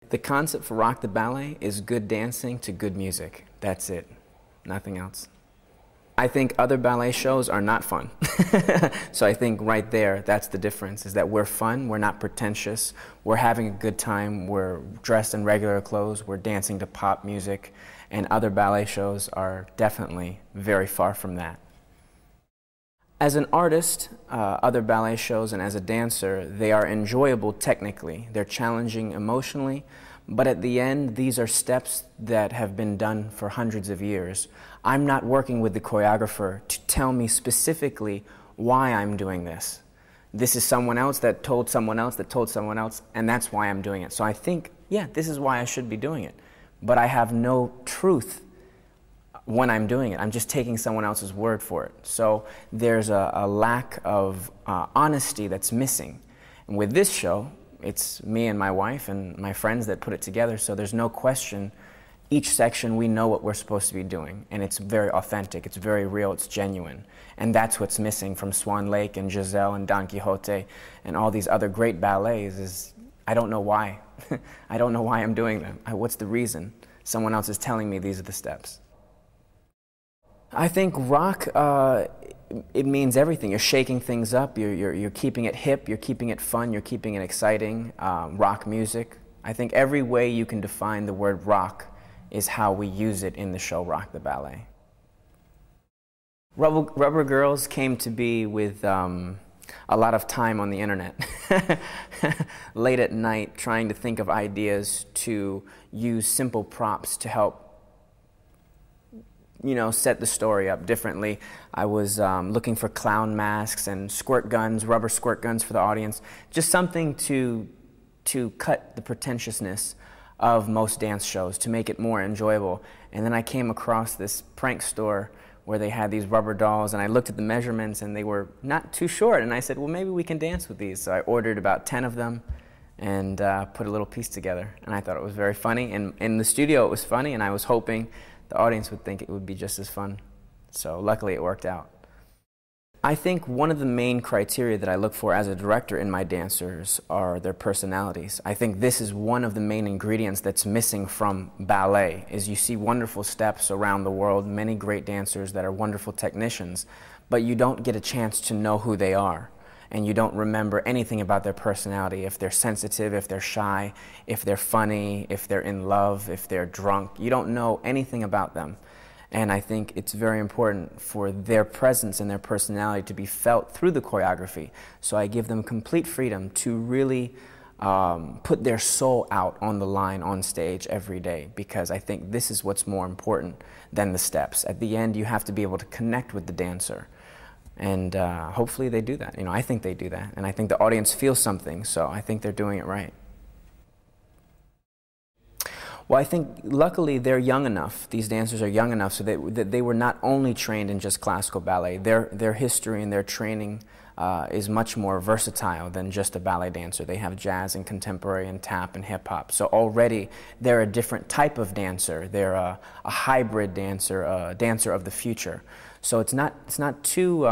The concept for Rock the Ballet is good dancing to good music. That's it. Nothing else. I think other ballet shows are not fun. So I think right there, that's the difference, is that we're fun, we're not pretentious, we're having a good time, we're dressed in regular clothes, we're dancing to pop music, and other ballet shows are definitely very far from that. As an artist, other ballet shows, and as a dancer, they are enjoyable technically. They're challenging emotionally, but at the end, these are steps that have been done for hundreds of years. I'm not working with the choreographer to tell me specifically why I'm doing this. This is someone else that told someone else that told someone else, and that's why I'm doing it. So I think, yeah, this is why I should be doing it. But I have no truth when I'm doing it. I'm just taking someone else's word for it. So there's a lack of honesty that's missing. And with this show, it's me and my wife and my friends that put it together, so there's no question. Each section, we know what we're supposed to be doing, and it's very authentic, it's very real, it's genuine. And that's what's missing from Swan Lake and Giselle and Don Quixote and all these other great ballets is, I don't know why. I don't know why I'm doing them. What's the reason? Someone else is telling me these are the steps. I think rock, it means everything. You're shaking things up, you're keeping it hip, you're keeping it fun, you're keeping it exciting. Rock music. I think every way you can define the word rock is how we use it in the show Rock the Ballet. Rubber Girls came to be with a lot of time on the internet. Late at night, trying to think of ideas to use simple props to help, you know, set the story up differently. I was looking for clown masks and squirt guns, rubber squirt guns for the audience. Just something to cut the pretentiousness of most dance shows, to make it more enjoyable. And then I came across this prank store where they had these rubber dolls, and I looked at the measurements and they were not too short, and I said, well, maybe we can dance with these. So I ordered about 10 of them and put a little piece together, and I thought it was very funny. And in the studio it was funny, and I was hoping the audience would think it would be just as fun. So luckily it worked out. I think one of the main criteria that I look for as a director in my dancers are their personalities. I think this is one of the main ingredients that's missing from ballet, is you see wonderful steps around the world, many great dancers that are wonderful technicians, but you don't get a chance to know who they are. And you don't remember anything about their personality, if they're sensitive, if they're shy, if they're funny, if they're in love, if they're drunk. You don't know anything about them. And I think it's very important for their presence and their personality to be felt through the choreography. So I give them complete freedom to really put their soul out on the line on stage every day, because I think this is what's more important than the steps. At the end, you have to be able to connect with the dancer. And hopefully they do that. You know, I think they do that. And I think the audience feels something, so I think they're doing it right. Well, I think luckily they're young enough, these dancers are young enough, so that they were not only trained in just classical ballet. Their history and their training is much more versatile than just a ballet dancer. They have jazz and contemporary and tap and hip hop. So already they're a different type of dancer. They're a hybrid dancer, a dancer of the future. So it's not too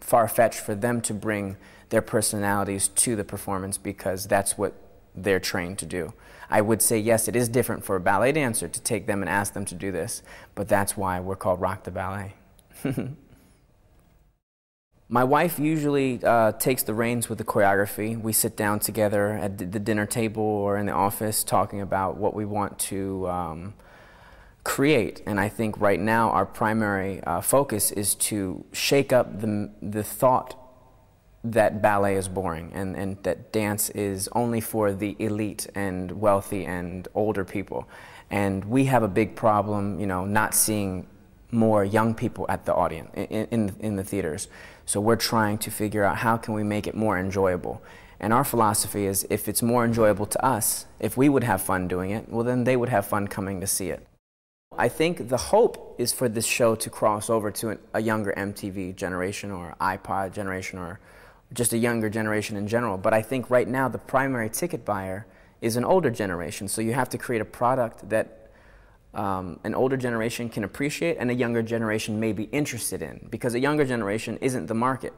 far-fetched for them to bring their personalities to the performance, because that's what they're trained to do. I would say, yes, it is different for a ballet dancer to take them and ask them to do this, but that's why we're called Rock the Ballet. My wife usually takes the reins with the choreography. We sit down together at the dinner table or in the office talking about what we want to create. And I think right now our primary focus is to shake up the thought that ballet is boring and that dance is only for the elite and wealthy and older people. And we have a big problem, you know, not seeing more young people at the audience, in the theaters. So we're trying to figure out how can we make it more enjoyable. And our philosophy is, if it's more enjoyable to us, if we would have fun doing it, well then they would have fun coming to see it. I think the hope is for this show to cross over to a younger MTV generation or iPod generation or just a younger generation in general. But I think right now the primary ticket buyer is an older generation. So you have to create a product that an older generation can appreciate and a younger generation may be interested in, because a younger generation isn't the market.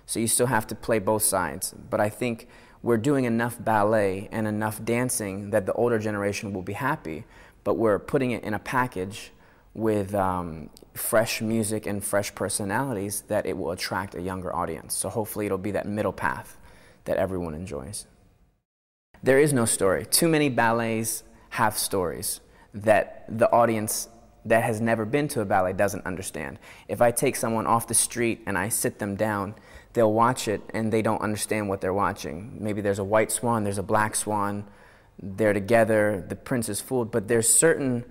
So you still have to play both sides. But I think we're doing enough ballet and enough dancing that the older generation will be happy, but we're putting it in a package with fresh music and fresh personalities that it will attract a younger audience. So hopefully it'll be that middle path that everyone enjoys. There is no story. Too many ballets have stories that the audience that has never been to a ballet doesn't understand. If I take someone off the street and I sit them down, they'll watch it and they don't understand what they're watching. Maybe there's a white swan, there's a black swan, they're together, the prince is fooled, but there's certain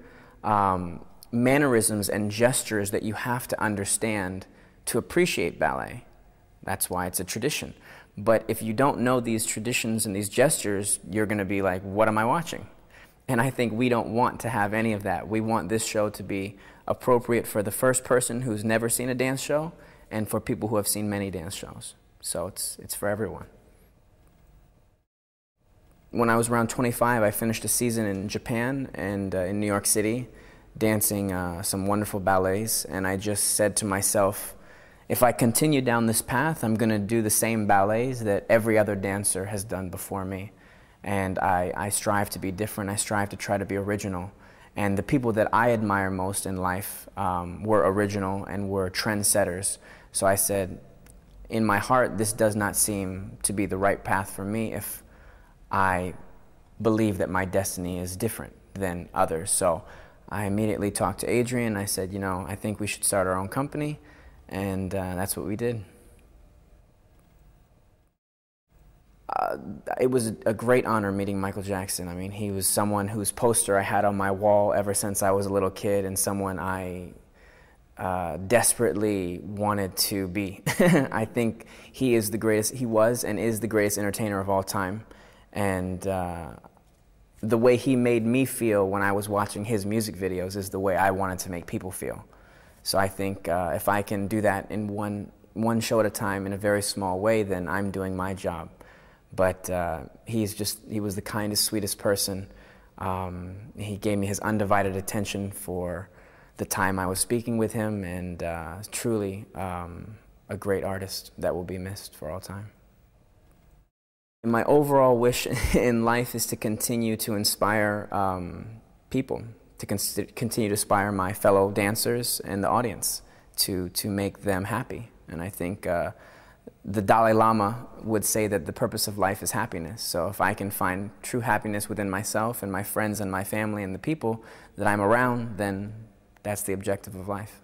mannerisms and gestures that you have to understand to appreciate ballet. That's why it's a tradition. But if you don't know these traditions and these gestures, you're going to be like, what am I watching? And I think we don't want to have any of that. We want this show to be appropriate for the first person who's never seen a dance show and for people who have seen many dance shows. So it's for everyone. When I was around 25, I finished a season in Japan and in New York City, dancing some wonderful ballets, and I just said to myself, if I continue down this path, I'm going to do the same ballets that every other dancer has done before me. And I strive to be different. I strive to try to be original. And the people that I admire most in life were original and were trendsetters. So I said, in my heart, this does not seem to be the right path for me if I believe that my destiny is different than others. So I immediately talked to Adrian. I said, you know, I think we should start our own company. And that's what we did. It was a great honor meeting Michael Jackson. I mean, he was someone whose poster I had on my wall ever since I was a little kid, and someone I desperately wanted to be. I think he is the greatest, he was and is the greatest entertainer of all time. And the way he made me feel when I was watching his music videos is the way I wanted to make people feel. So I think if I can do that in one show at a time in a very small way, then I'm doing my job. But he was the kindest, sweetest person. He gave me his undivided attention for the time I was speaking with him, and truly a great artist that will be missed for all time. My overall wish in life is to continue to inspire people, to continue to inspire my fellow dancers and the audience to make them happy. And I think the Dalai Lama would say that the purpose of life is happiness. So if I can find true happiness within myself and my friends and my family and the people that I'm around, then that's the objective of life.